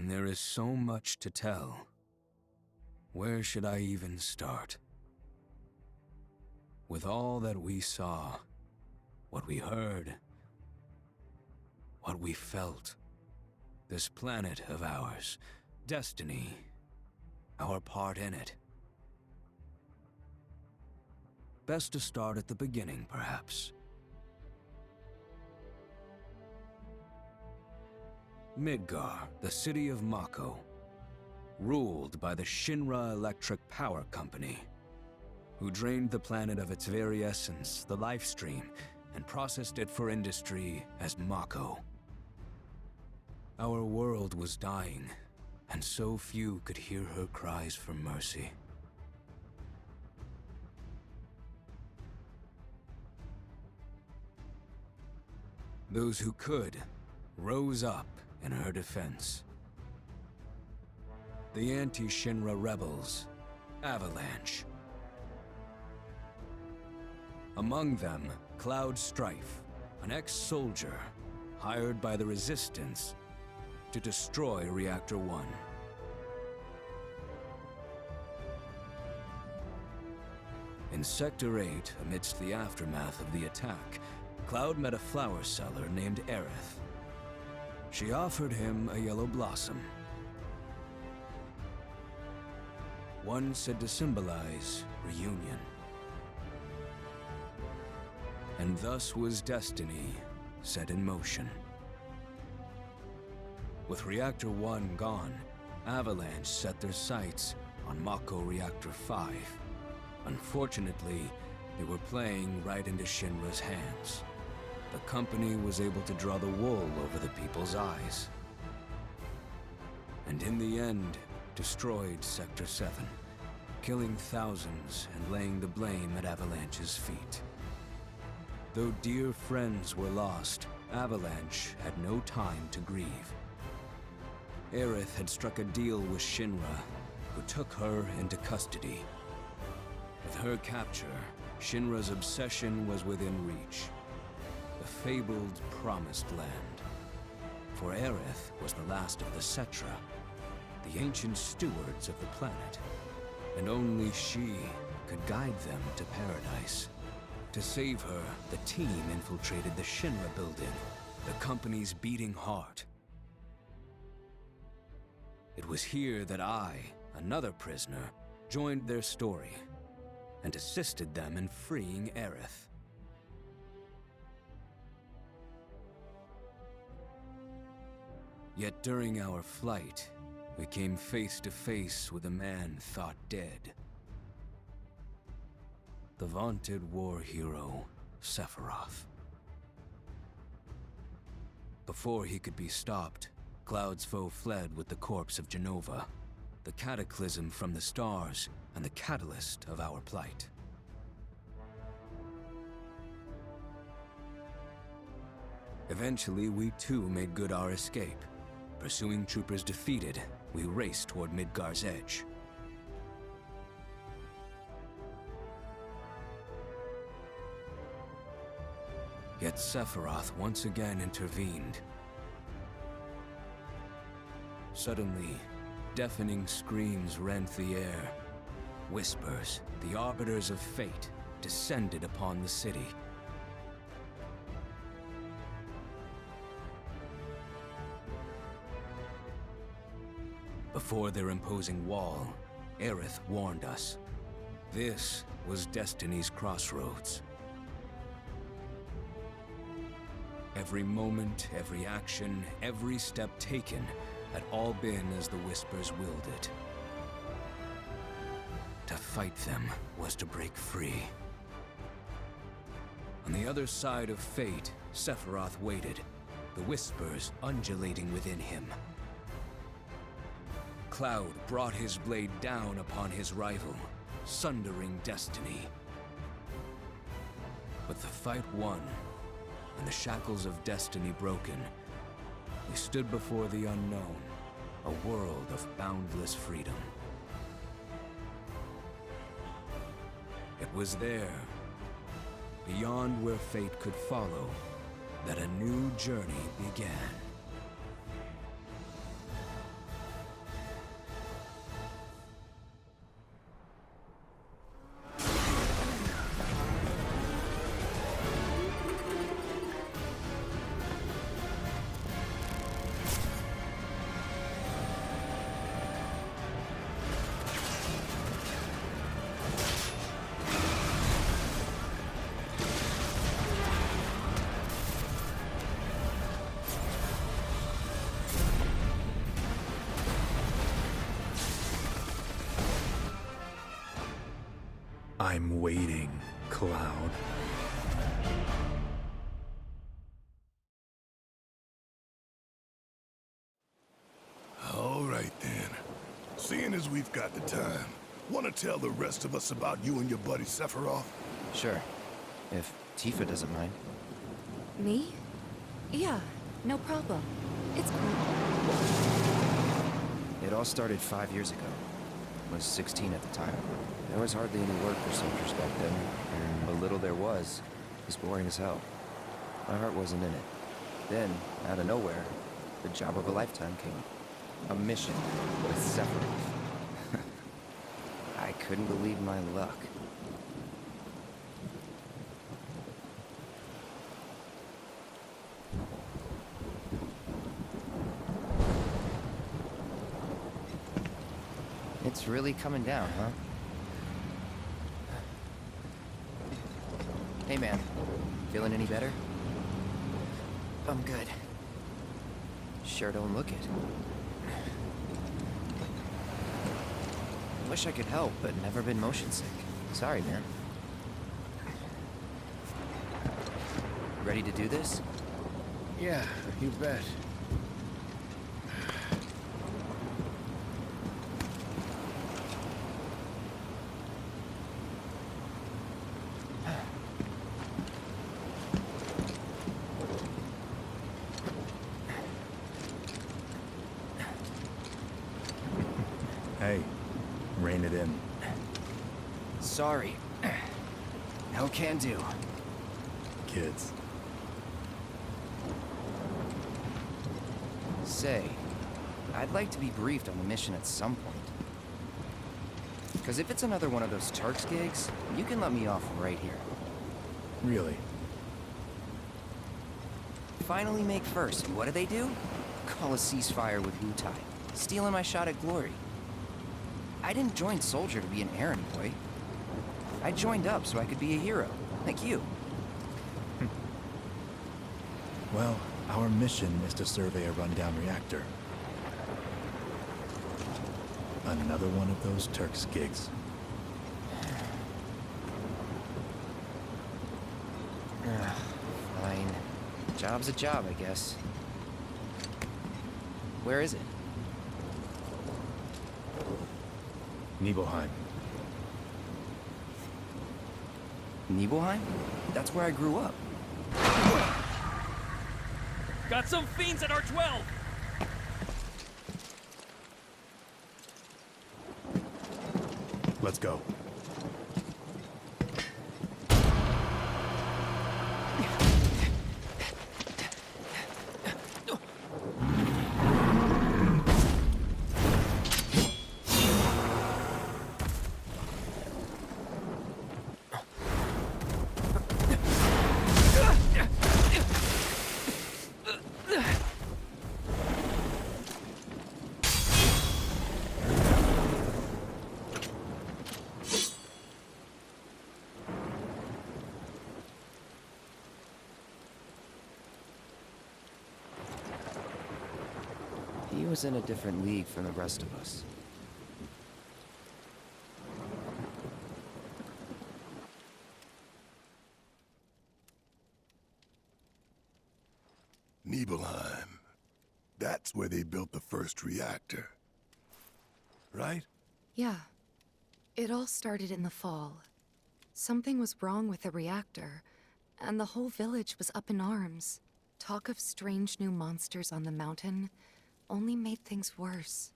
when there is so much to tell, where should I even start? With all that we saw, what we heard, what we felt, this planet of ours, destiny, our part in it. Best to start at the beginning, perhaps. Midgar, the city of Mako, ruled by the Shinra Electric Power Company, who drained the planet of its very essence, the life stream, and processed it for industry as Mako. Our world was dying, and so few could hear her cries for mercy. Those who could rose up in her defense. The anti-Shinra rebels, Avalanche. Among them, Cloud Strife, an ex-soldier hired by the Resistance to destroy Reactor 1. In Sector 8, amidst the aftermath of the attack, Cloud met a flower seller named Aerith. She offered him a yellow blossom, one said to symbolize reunion. And thus was destiny set in motion. With Reactor 1 gone, Avalanche set their sights on Mako Reactor 5. Unfortunately, they were playing right into Shinra's hands. The company was able to draw the wool over the people's eyes. And in the end, destroyed Sector 7, killing thousands and laying the blame at Avalanche's feet. Though dear friends were lost, Avalanche had no time to grieve. Aerith had struck a deal with Shinra, who took her into custody. With her capture, Shinra's obsession was within reach. The fabled Promised Land. For Aerith was the last of the Cetra, the ancient stewards of the planet, and only she could guide them to paradise. To save her, the team infiltrated the Shinra building, the company's beating heart. It was here that I, another prisoner, joined their story and assisted them in freeing Aerith. Yet during our flight, we came face to face with a man thought dead. The vaunted war hero, Sephiroth. Before he could be stopped, Cloud's foe fled with the corpse of Genova, the cataclysm from the stars and the catalyst of our plight. Eventually, we too made good our escape. Pursuing troopers defeated, we raced toward Midgar's edge. Yet Sephiroth once again intervened. Suddenly, deafening screams rent the air. Whispers, the arbiters of fate, descended upon the city. Before their imposing wall, Aerith warned us. This was Destiny's crossroads. Every moment, every action, every step taken had all been as the Whispers willed it. To fight them was to break free. On the other side of fate, Sephiroth waited, the Whispers undulating within him. Cloud brought his blade down upon his rival, sundering destiny. But the fight won, and the shackles of destiny broken, we stood before the unknown, a world of boundless freedom. It was there, beyond where fate could follow, that a new journey began. I'm waiting, Cloud. All right then. Seeing as we've got the time, want to tell the rest of us about you and your buddy Sephiroth? Sure. If Tifa doesn't mind. Me? Yeah, no problem. It's cool. It all started 5 years ago. I was 16 at the time. There was hardly any work for soldiers back then, and what little there was boring as hell. My heart wasn't in it. Then, out of nowhere, the job of a lifetime came. A mission with Sephiroth. I couldn't believe my luck. It's really coming down, huh? Hey man, feeling any better? I'm good. Sure don't look it. Wish I could help, but never been motion sick. Sorry, man. Ready to do this? Yeah, you bet. Hey, rein it in. Sorry. No can do. Kids. Say, I'd like to be briefed on the mission at some point. Because if it's another one of those Turks gigs, you can let me off right here. Really? Finally make first, and what do? Call a ceasefire with Wutai. Stealing my shot at glory. I didn't join Soldier to be an errand boy. I joined up so I could be a hero, like you. Well, our mission is to survey a rundown reactor. Another one of those Turks gigs. Fine. Job's a job, I guess. Where is it? Nibelheim. Nibelheim? That's where I grew up. Got some fiends at R12! Let's go. He was in a different league from the rest of us. Nibelheim. That's where they built the first reactor. Right? Yeah. It all started in the fall. Something was wrong with the reactor, and the whole village was up in arms. Talk of strange new monsters on the mountain only made things worse.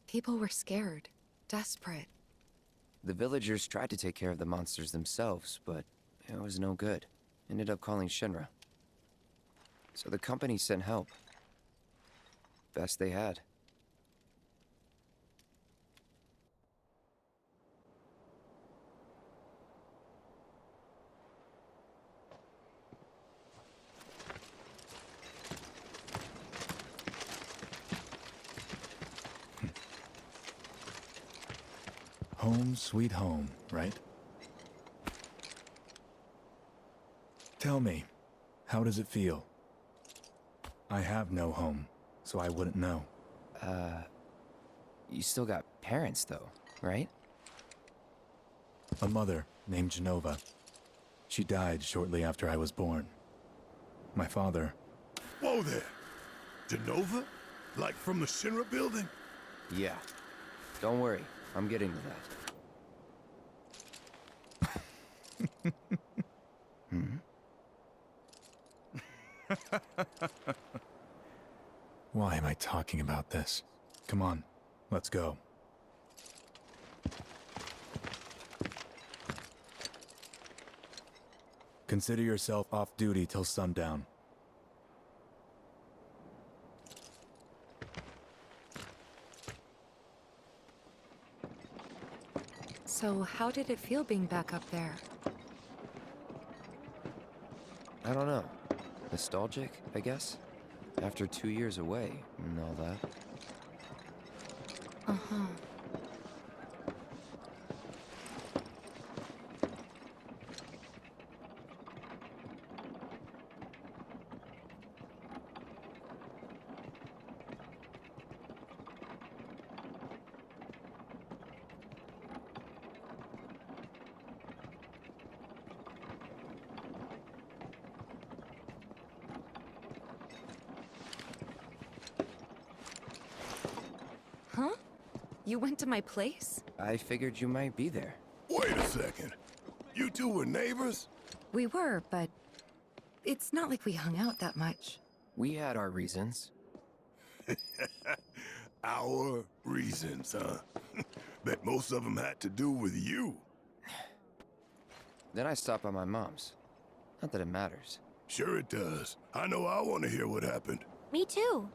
People were scared, desperate. The villagers tried to take care of the monsters themselves, but it was no good. Ended up calling Shinra. So the company sent help. Best they had. Home sweet home, right? Tell me, how does it feel? I have no home, so I wouldn't know. You still got parents, though, right? A mother named Genova. She died shortly after I was born. My father... Whoa there! Genova? Like from the Shinra building? Yeah. Don't worry, I'm getting to that. Why am I talking about this? Come on, let's go. Consider yourself off duty till sundown. So, how did it feel being back up there? I don't know. Nostalgic, I guess? After 2 years away and all that. Uh-huh. Huh? You went to my place? I figured you might be there. Wait a second. You two were neighbors? We were, but it's not like we hung out that much. We had our reasons. Our reasons, huh? Bet most of them had to do with you. Then I stopped by my mom's. Not that it matters. Sure it does. I know I want to hear what happened. Me too.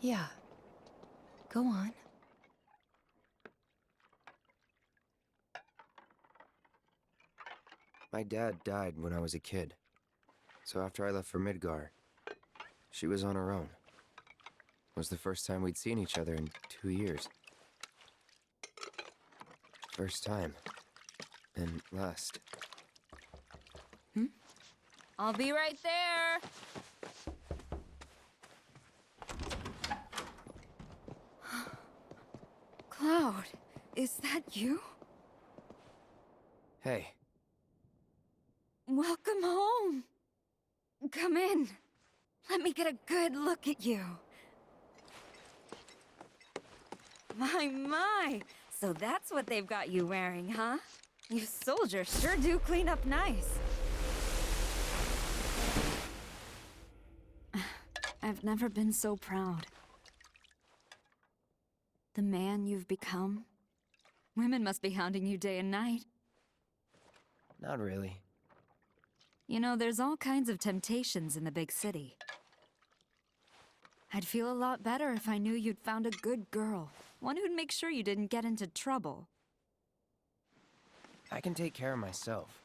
Yeah. Go on. My dad died when I was a kid. So after I left for Midgar, she was on her own. It was the first time we'd seen each other in 2 years. First time. And last. I'll be right there. Cloud, is that you? Hey, Welcome home. Come in. Let me get a good look at you. My. So that's what they've got you wearing, huh? You soldiers sure do clean up nice. I've never been so proud. The man you've become. Women must be hounding you day and night. not really. You know, there's all kinds of temptations in the big city. I'd feel a lot better if I knew you'd found a good girl. One who'd make sure you didn't get into trouble. I can take care of myself.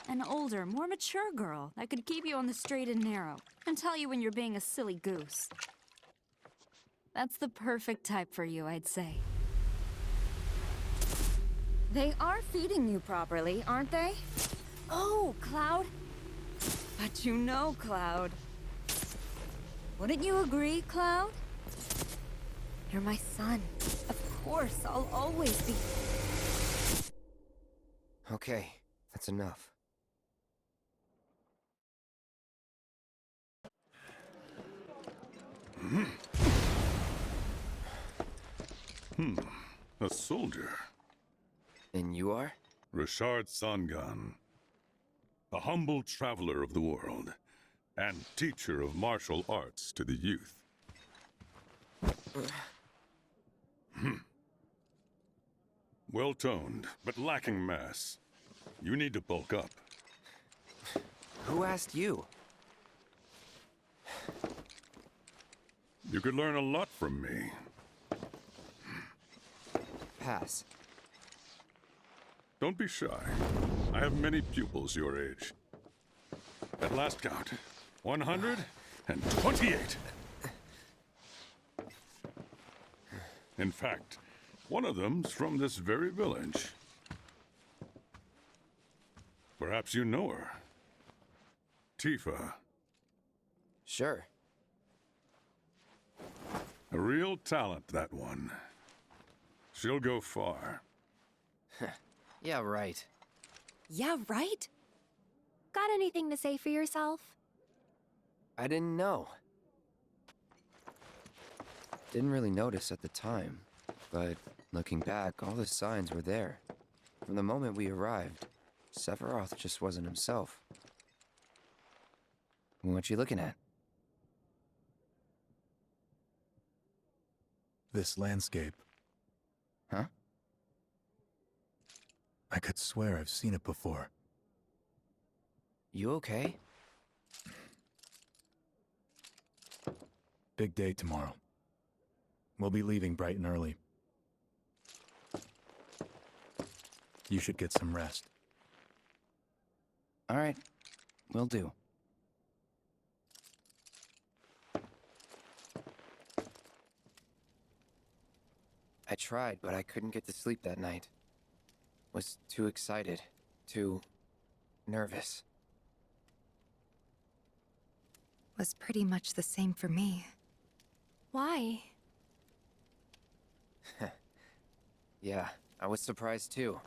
An older, more mature girl that could keep you on the straight and narrow and tell you when you're being a silly goose. That's the perfect type for you, I'd say. They are feeding you properly, aren't they? Oh, Cloud. But you know, Cloud. Wouldn't you agree, Cloud? You're my son. Of course, I'll always be... Okay, that's enough. A soldier. And you are? Richard Sangan. A humble traveler of the world, and teacher of martial arts to the youth. Well-toned, but lacking mass. You need to bulk up. Who asked you? You could learn a lot from me. Pass. Don't be shy. I have many pupils your age. At last count, 128. In fact, one of them's from this very village. Perhaps you know her. Tifa. Sure. A real talent, that one. She'll go far. Yeah, right. Yeah, right? Got anything to say for yourself? I didn't know. Didn't really notice at the time, but looking back, all the signs were there. From the moment we arrived, Sephiroth just wasn't himself. What you looking at? This landscape. Huh? I could swear I've seen it before. You okay? Big day tomorrow. We'll be leaving bright and early. You should get some rest. All right, will do. I tried, but I couldn't get to sleep that night. Was too excited, too nervous. Was pretty much the same for me. Why? Yeah, I was surprised too.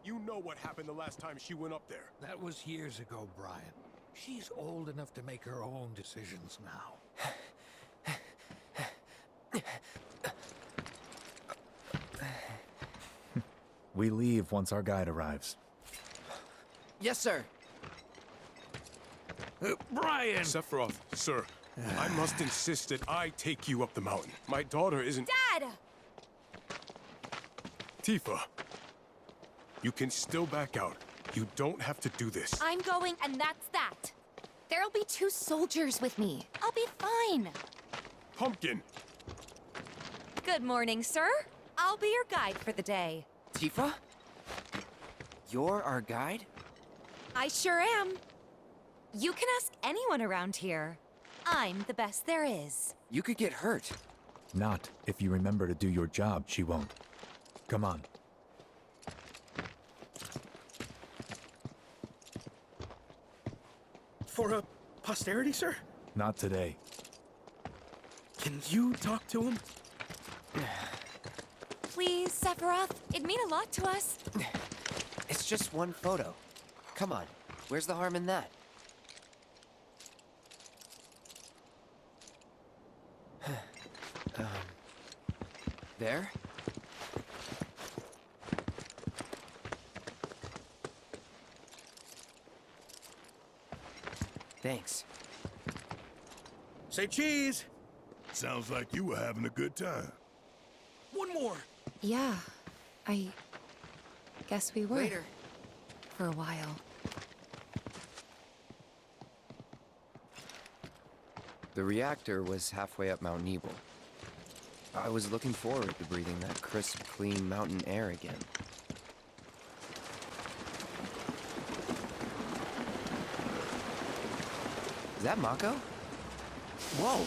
You know what happened the last time she went up there. That was years ago, Brian. She's old enough to make her own decisions now. We leave once our guide arrives. Yes, sir. Brian! Sephiroth, sir, I must insist that I take you up the mountain. My daughter isn't... Dad! Tifa, you can still back out. You don't have to do this. I'm going, and that's that. There'll be 2 soldiers with me. I'll be fine. Pumpkin! Good morning, sir. I'll be your guide for the day. Tifa? You're our guide? I sure am. You can ask anyone around here. I'm the best there is. You could get hurt. Not if you remember to do your job, she won't. Come on. For a posterity, sir? Not today. Can you talk to him? Please, Sephiroth. It'd mean a lot to us. It's just one photo. Come on, where's the harm in that? There? Thanks. Say cheese! Sounds like you were having a good time. One more! Yeah, I guess we were. Later. For a while. The reactor was halfway up Mount Nebel. I was looking forward to breathing that crisp, clean mountain air again. Is that Mako? Whoa!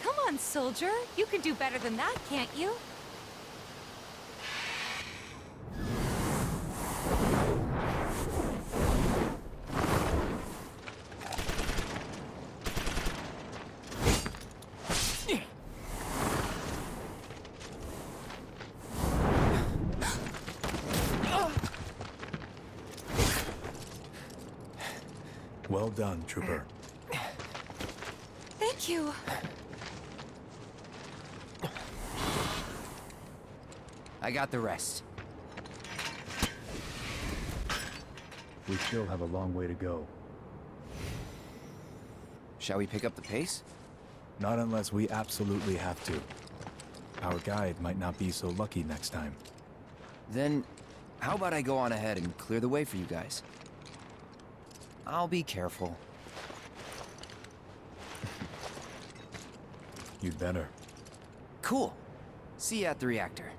Come on, soldier. You can do better than that, can't you? Well done, Trooper. Thank you. I got the rest. We still have a long way to go. Shall we pick up the pace? Not unless we absolutely have to. Our guide might not be so lucky next time. Then, how about I go on ahead and clear the way for you guys? I'll be careful. You'd better. Cool. See you at the reactor.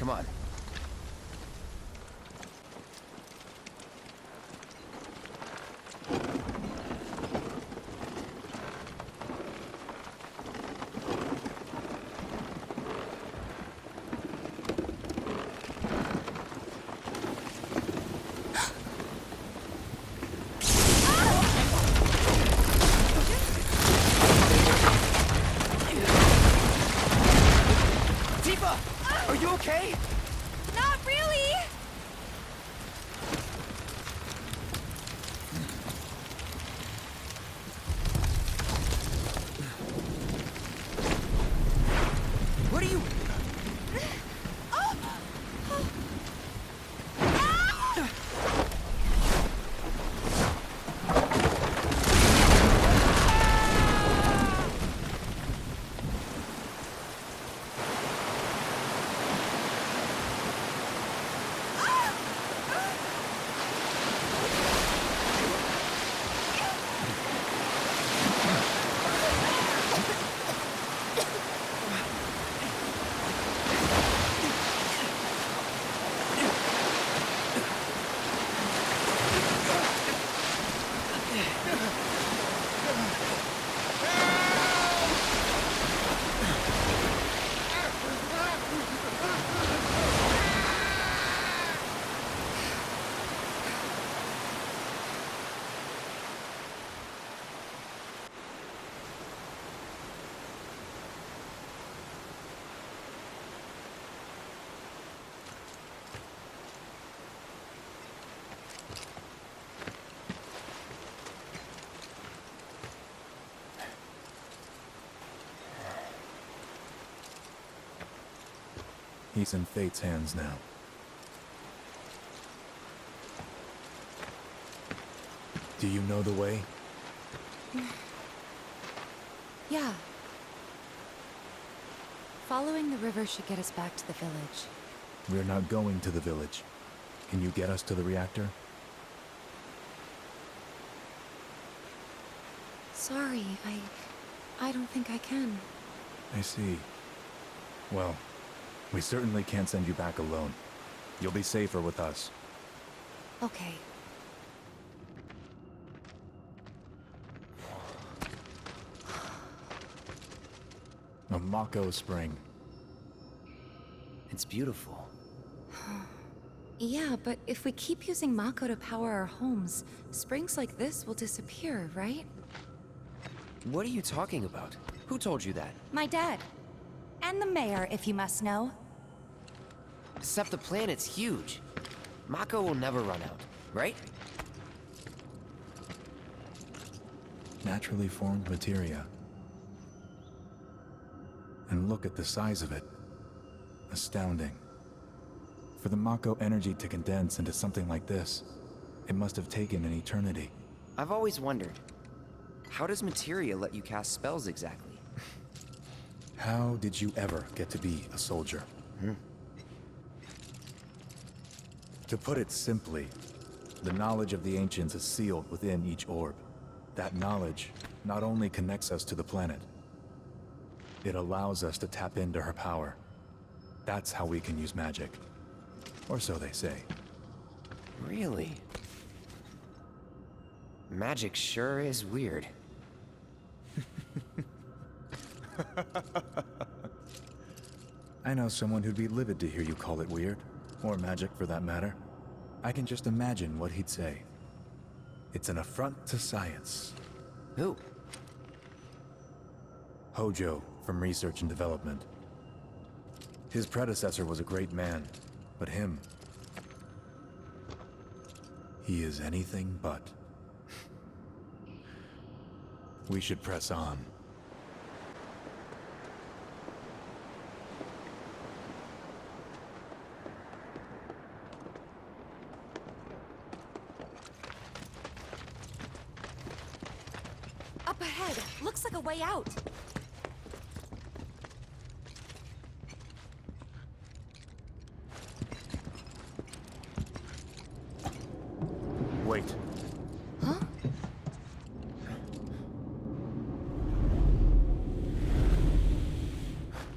Come on. Are you okay? Not really! What are you... He's in Fate's hands now. Do you know the way? Yeah. Following the river should get us back to the village. We're not going to the village. Can you get us to the reactor? Sorry, I don't think I can. I see. Well, we certainly can't send you back alone. You'll be safer with us. Okay. A Mako spring. It's beautiful. Yeah, but if we keep using Mako to power our homes, springs like this will disappear, right? What are you talking about? Who told you that? My dad. And the mayor, if you must know. Except the planet's huge. Mako will never run out, right? Naturally formed materia. And look at the size of it. Astounding. For the Mako energy to condense into something like this, it must have taken an eternity. I've always wondered, how does materia let you cast spells exactly? How did you ever get to be a soldier? To put it simply, the knowledge of the ancients is sealed within each orb. That knowledge not only connects us to the planet, it allows us to tap into her power. That's how we can use magic. Or so they say. Really? Magic sure is weird. I know someone who'd be livid to hear you call it weird, or magic for that matter. I can just imagine what he'd say. It's an affront to science. Who? Hojo, from Research and Development. His predecessor was a great man, but him... he is anything but. We should press on. Up ahead. Looks like a way out. Wait. Huh?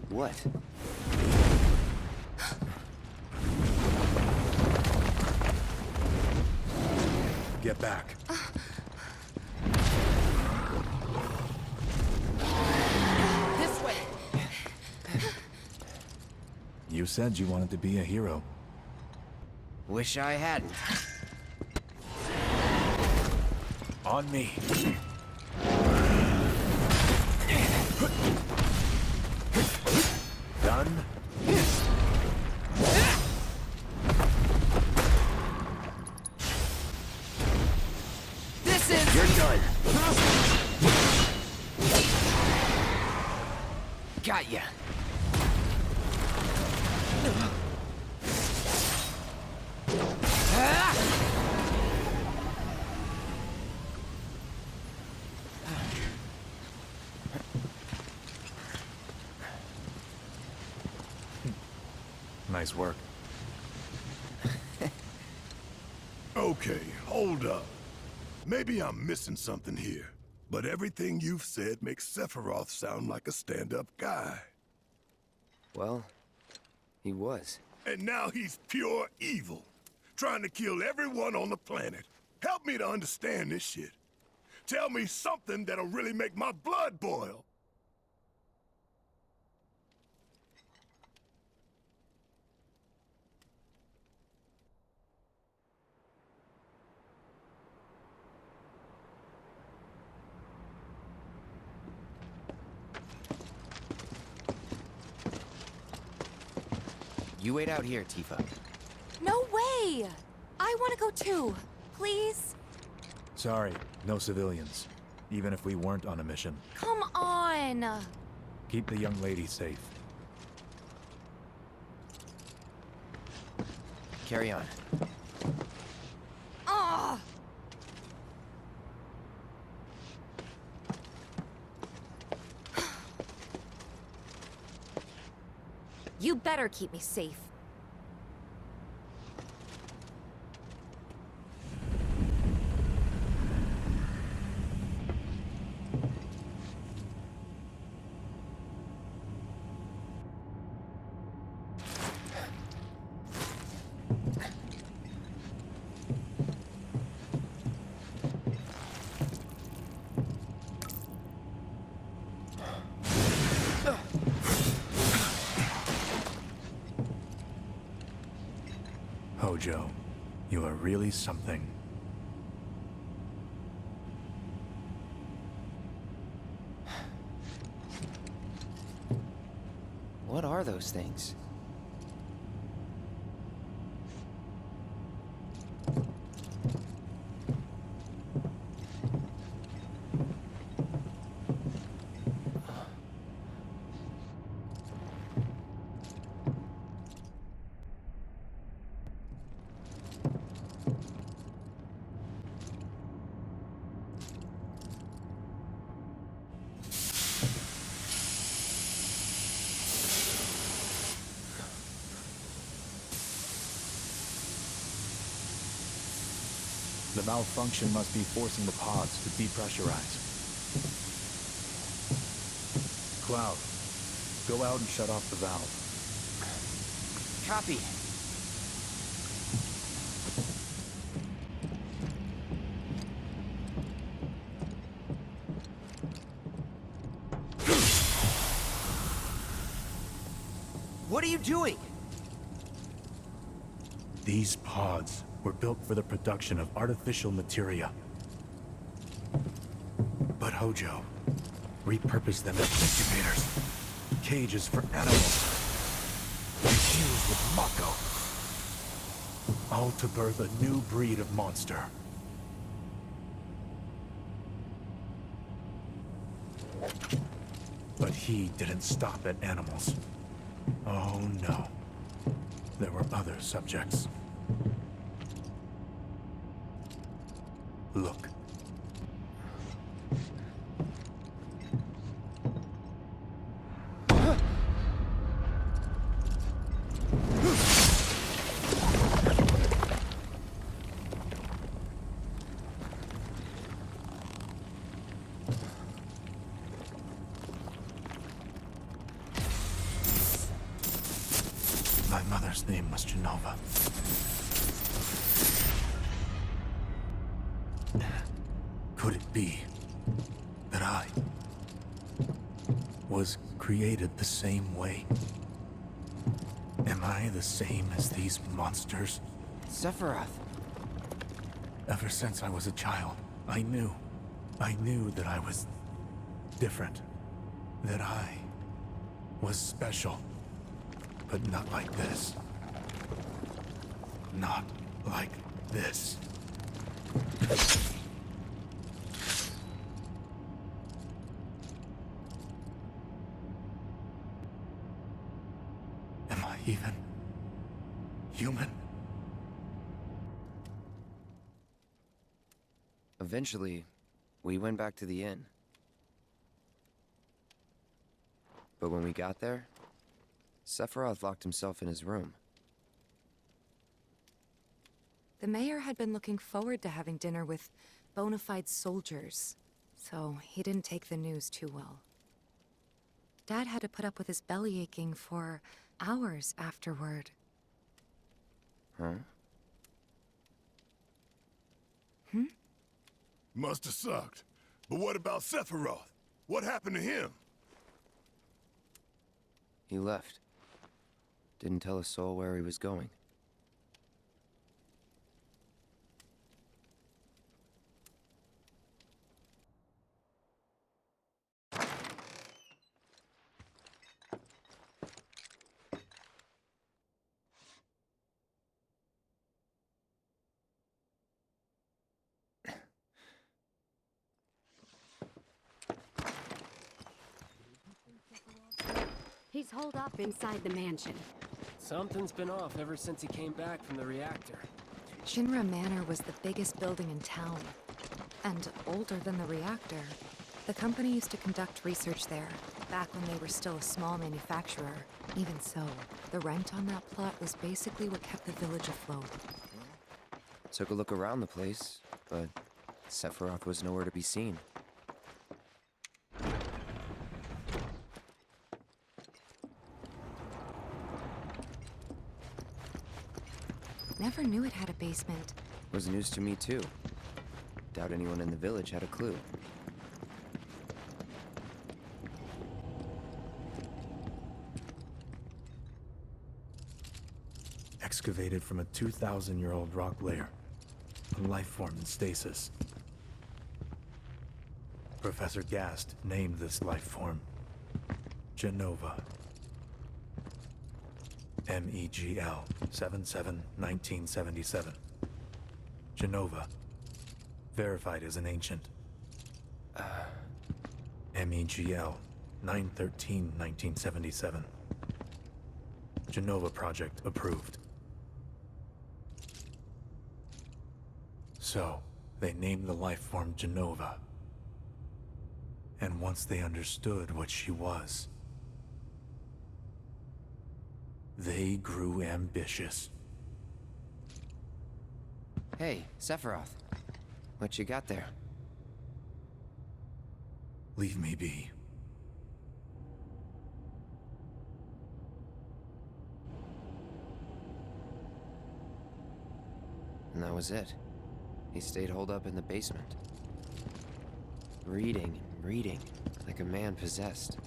What? get back. This way. You said you wanted to be a hero. Wish I hadn't. On me. Done? This is... You're done. Got ya. Nice work. Okay, hold up. Maybe I'm missing something here, but everything you've said makes Sephiroth sound like a stand-up guy. Well, he was. And now he's pure evil, trying to kill everyone on the planet. Help me to understand this shit. Tell me something that'll really make my blood boil. You wait out here, Tifa. No way! I want to go too. Please? Sorry, no civilians. Even if we weren't on a mission. Come on! Keep the young lady safe. Carry on. Ah! You better keep me safe. Hojo, you are really something. What are those things? The malfunction must be forcing the pods to depressurize. Cloud, go out and shut off the valve. Copy. What are you doing? These pods were built for the production of artificial materia. But Hojo repurposed them as incubators, cages for animals, infused with Mako, all to birth a new breed of monster. But he didn't stop at animals. Oh no. There were other subjects. Look. My mother's name was Genova. could it be that I was created the same way? Am I the same as these monsters? Sephiroth! Ever since I was a child, I knew that I was different. That I was special. But not like this. Not like this. Am I even human? Eventually, we went back to the inn. But when we got there, Sephiroth locked himself in his room. The mayor had been looking forward to having dinner with bona fide soldiers, so he didn't take the news too well. Dad had to put up with his belly aching for hours afterward. Huh? Must have sucked. But what about Sephiroth? What happened to him? He left. Didn't tell a soul where he was going. He's holed up inside the mansion. Something's been off ever since he came back from the reactor. Shinra Manor was the biggest building in town, and older than the reactor. The company used to conduct research there, back when they were still a small manufacturer. Even so, the rent on that plot was basically what kept the village afloat. Took a look around the place, but Sephiroth was nowhere to be seen. Never knew it had a basement. Was news to me too. Doubt anyone in the village had a clue. Excavated from a 2,000-year-old rock layer. A life form in stasis. Professor Gast named this life form Genova. MEGL 77-1977. Genova. Verified as an ancient. MEGL 913-1977. Genova project approved. So, they named the life form Genova. And once they understood what she was, they grew ambitious. Hey, Sephiroth. What you got there? Leave me be. And that was it. He stayed holed up in the basement. Reading and reading, like a man possessed.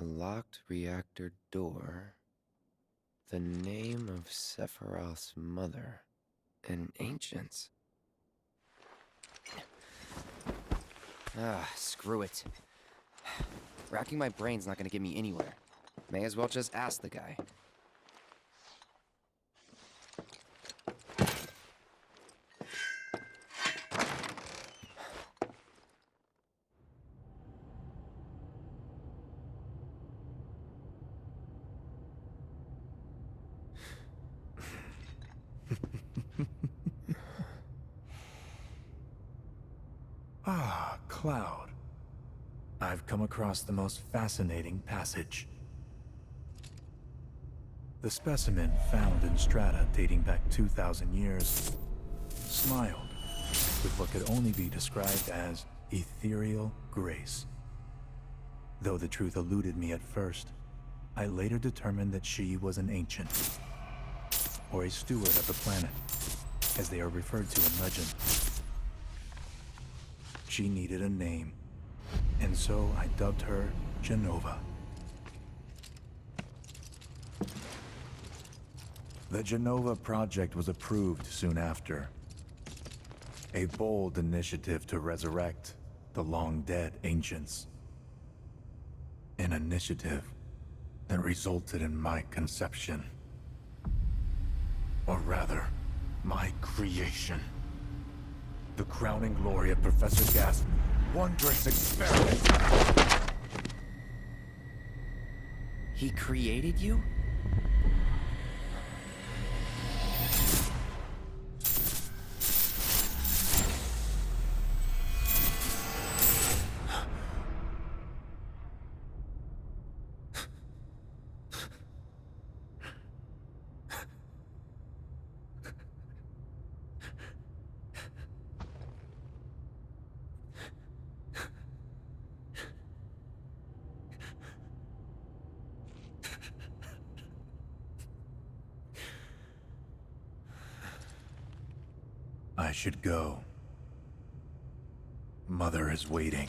A locked reactor door. The name of Sephiroth's mother. An ancient's. Screw it. Racking my brain's not gonna get me anywhere. May as well just ask the guy. Cloud. I've come across the most fascinating passage. The specimen found in strata dating back 2,000 years smiled with what could only be described as ethereal grace. Though the truth eluded me at first, I later determined that she was an ancient, or a steward of the planet, as they are referred to in legend. She needed a name, and so I dubbed her Genova. The Genova Project was approved soon after. A bold initiative to resurrect the long-dead ancients. An initiative that resulted in my conception. Or rather, my creation. The crowning glory of Professor Gas' wondrous experiment. He created you? I should go. Mother is waiting.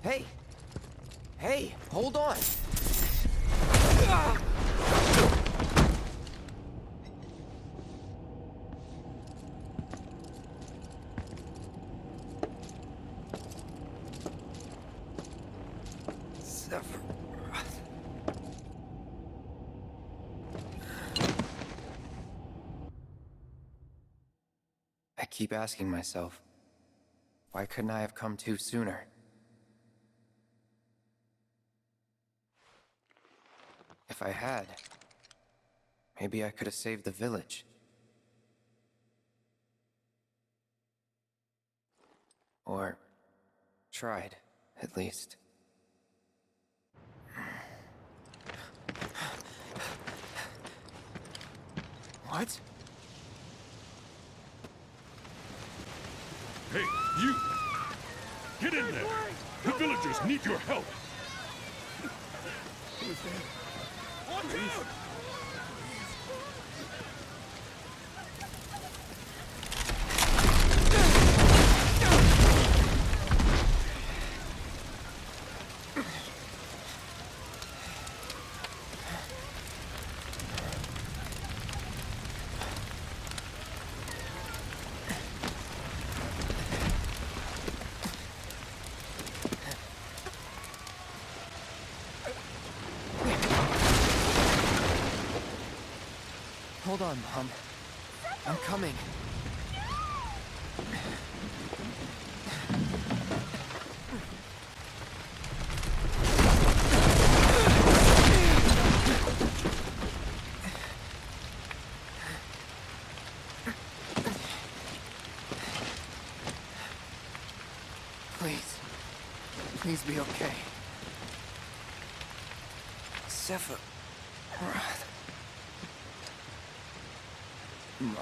Hey! Hey, hold on! I keep asking myself, why couldn't I have come to sooner? If I had, maybe I could have saved the village. Or tried, at least. What? Hey, you! Get in there! The villagers need your help! Watch out! Hold on, Mom. I'm coming. Please. Please be okay. Sephiroth. Mom.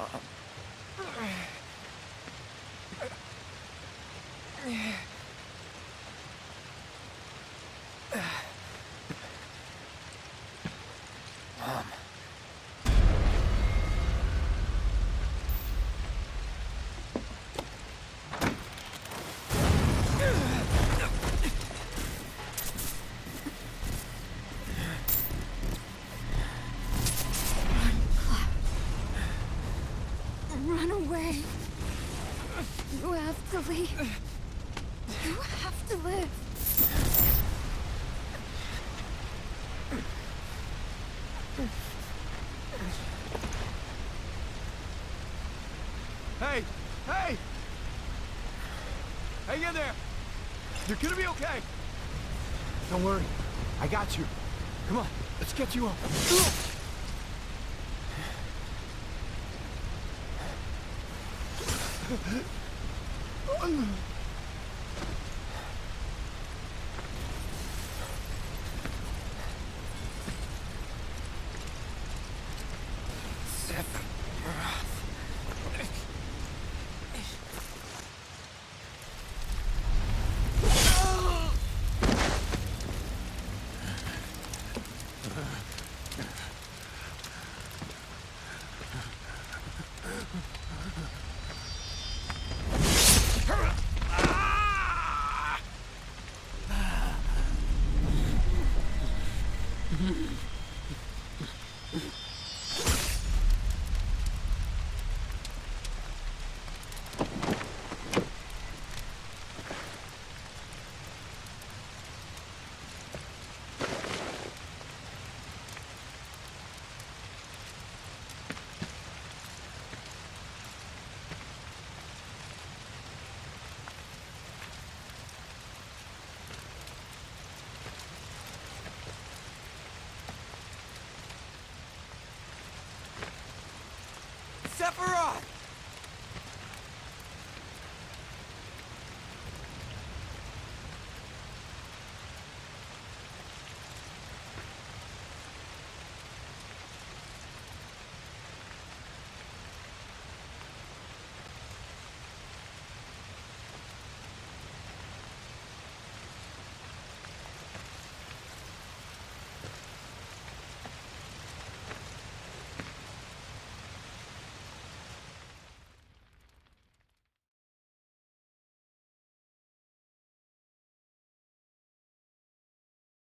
Mom. Run away. You have to leave. You have to live. Hey! Hey! Hang in there! You're gonna be okay! Don't worry. I got you. Come on, let's get you up. Sephiroth!